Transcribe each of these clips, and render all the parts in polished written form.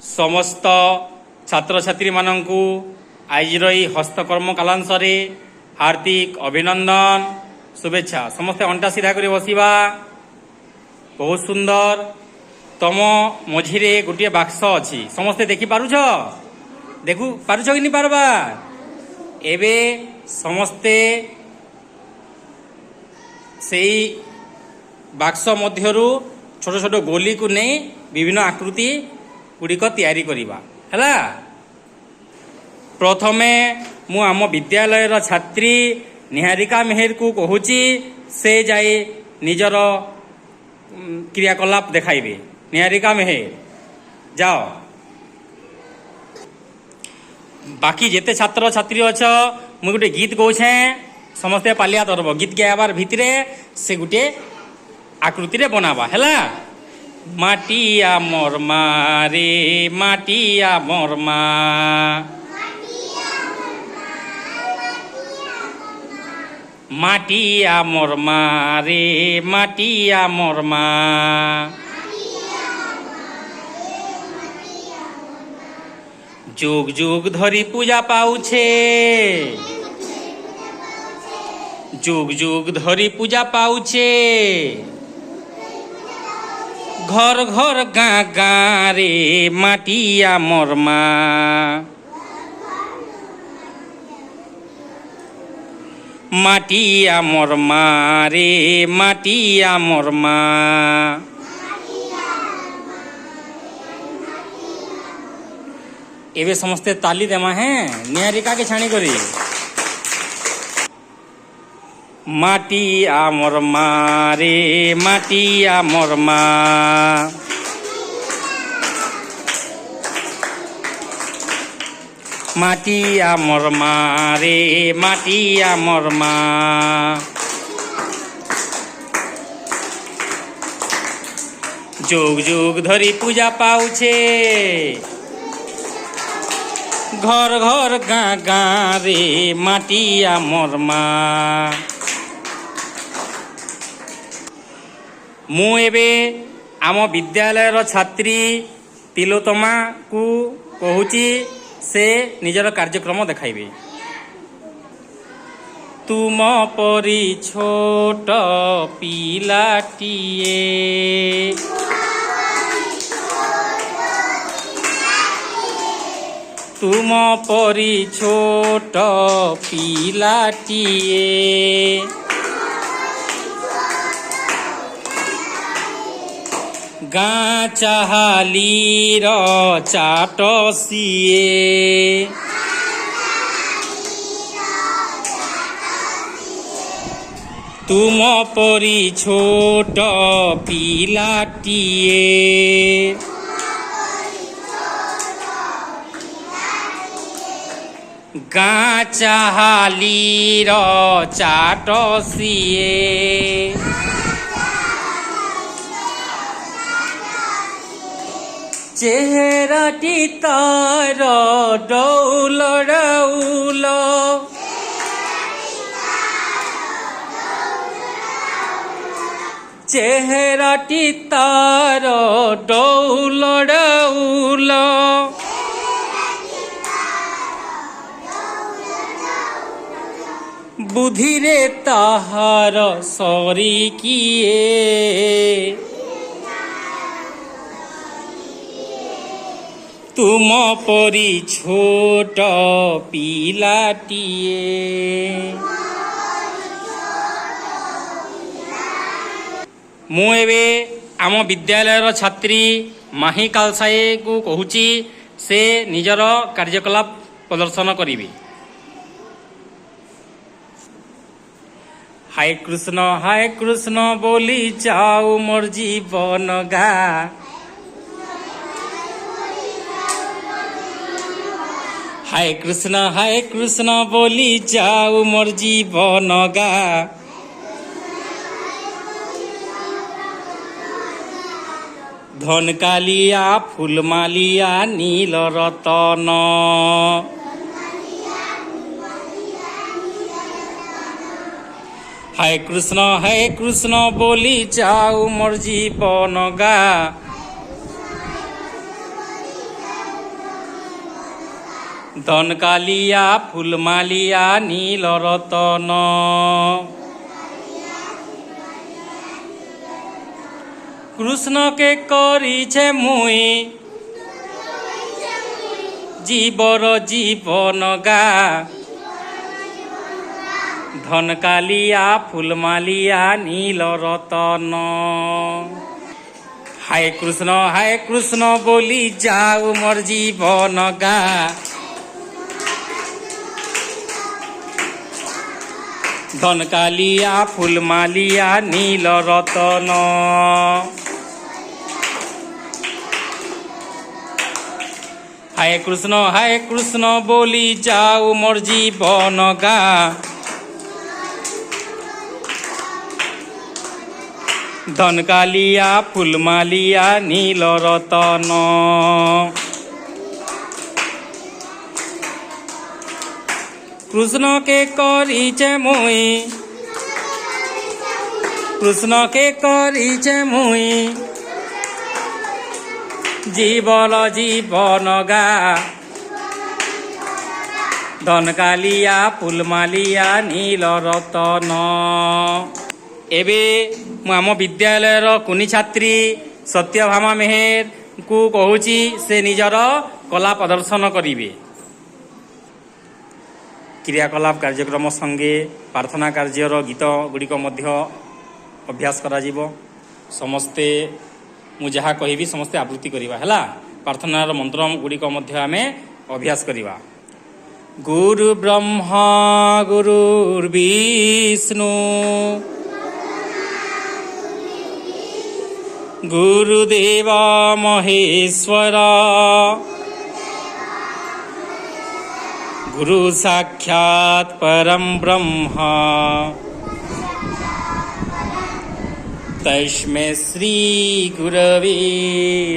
समस्त छात्र छात्री मानंकु आजिर ई हस्तकर्म कालांशरे हार्दिक अभिनंदन शुभेच्छा। समस्ते अंटा सीधा कर बसवा। बहुत सुंदर। तम मझिरे गोटे बाक्स अच्छी समस्ते देखि पारुछ देखु पारुछ कि नहीं पारबा। एबे समस्ते सेई बाक्स मध्यरु छोट छोट गोली को नहीं विभिन्न आकृति गुड़िक तैयारी करिबा हैला। प्रथमे मु आम विद्यालय छात्री निहारिका मेहर को कहूची से जाए निजर क्रियाकलाप देखाइबे। निहारिका मेहर जाओ। बाकी जेते छात्र छात्री अछ मु गोटे गीत कौछे समस्ते पालिया तरब। गीत गाइबार भितरे से गोटे आकृति रे बनावा हैला। माटिया मोर मारे माटिया मोर मा, माटिया मोर मारे माटिया मोर मा, जुग जुग धरी पूजा पाउछे, जुग जुग धरी पूजा पाउछे। घर घर गाँ गाँ रे माटिया मोर मा, माटिया मोर मा रे माटिया मोर मा। एबे समस्ते ताली देमा हैं निहारिका के छाणी करी। माटिया मोर मा रे माटिया मोर मा, माटिया मोर मा रे माटिया मोर मा। जुग जुग धरी पूजा पाउछे, घर घर गाँ गाँ रे माटिया मोर मा। मु एबे आम विद्यालय छात्री तिलोत्तमा को कहूची से निजर कार्यक्रम देखाइबे। तुम परी छोट पिलाटिए, तुम परी छोट पिलाटिए, गाँ चाहाली र चाट सिए, तुम परी छोट पिलाटिए, गाँ चाहाली र चाट सिए। चेहराटी तार डौल डौल, चेहराटी तार डौल डौल, बुद्धि रे ताहार सरी किए, तुम परी छोट पिलाटिए। मु एबे आम विद्यालय छात्री माही कालसाए को कहूची से निजर कार्यकलाप प्रदर्शन करिबे। हाय कृष्ण बोली जाऊ मोर जीवन गा, हाय कृष्ण बोली जाऊ मोर जीवन गा। धन कालिया फूल मालिया नील रतन, हाय कृष्ण बोली जाऊ मोर जीवन गा। ধন কালিয়া ফুলমালিয়া নীল রতন। কৃষ্ণকে করিছে মুই জীবর জীবন গা। ধন কালিয়া ফুলমালিয়া নীল রতন। হায় কৃষ্ণ বলি যাও মোর জীবন গা। ধন কালিয়া ফুলমালিয়া নীল রতন। হায় কৃষ্ণ বলি যাও মোর জীবন গা। ধন কালিয়া ফুলমালিয়া নীল রতন। কৃষ্ণকে করিছে মুই জীবন জীবন গা। ধন কালিয়া ফুলମାଲିଆ নীল রতନ। ଏବେ ମୁଁ ଆମ ବିଦ୍ୟାଳୟର କୁନି ଛାତ୍ରୀ ସତ୍ୟଭାମା ମେହେରଙ୍କୁ କହୁଛି ସେ ନିଜର କଳା ପ୍ରଦର୍ଶନ କରିବେ। କ୍ରିୟାକଳାପ କାର୍ଯ୍ୟକ୍ରମ ସଙ୍ଗେ ପ୍ରାର୍ଥନା କାର୍ଯ୍ୟର ଗୀତ ଗୁଡ଼ିକ ମଧ୍ୟ ଅଭ୍ୟାସ କରାଯିବ। ସମସ୍ତେ ମୁଁ ଯାହା କହିବି ସମସ୍ତେ ଆବୃତ୍ତି କରିବା ହେଲା। ପ୍ରାର୍ଥନାର ମନ୍ତ୍ର ଗୁଡ଼ିକ ମଧ୍ୟ ଆମେ ଅଭ୍ୟାସ କରିବା। ଗୁରୁ ବ୍ରହ୍ମା ଗୁରୁର୍ବିଷ୍ଣୁ ଗୁରୁଦେବ ମହେଶ୍ୱର ଗୁରୁ ସାକ୍ଷାତ୍ ପରଂ ବ୍ରହ୍ମ ତସ୍ମୈ ଶ୍ରୀ ଗୁରବେ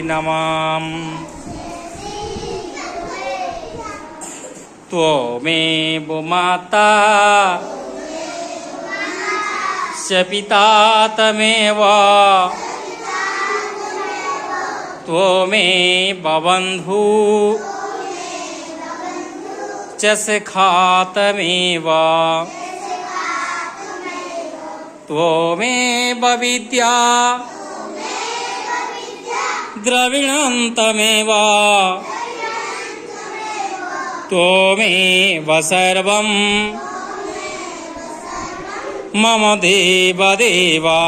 ନମଃ। ତ୍ୱମେବ ମାତା च पिता तमेव त्वमेव बन्धु च सखा तमेव त्वमेव विद्या द्रविणं तमेव त्वमेव सर्वं मम देव देवा।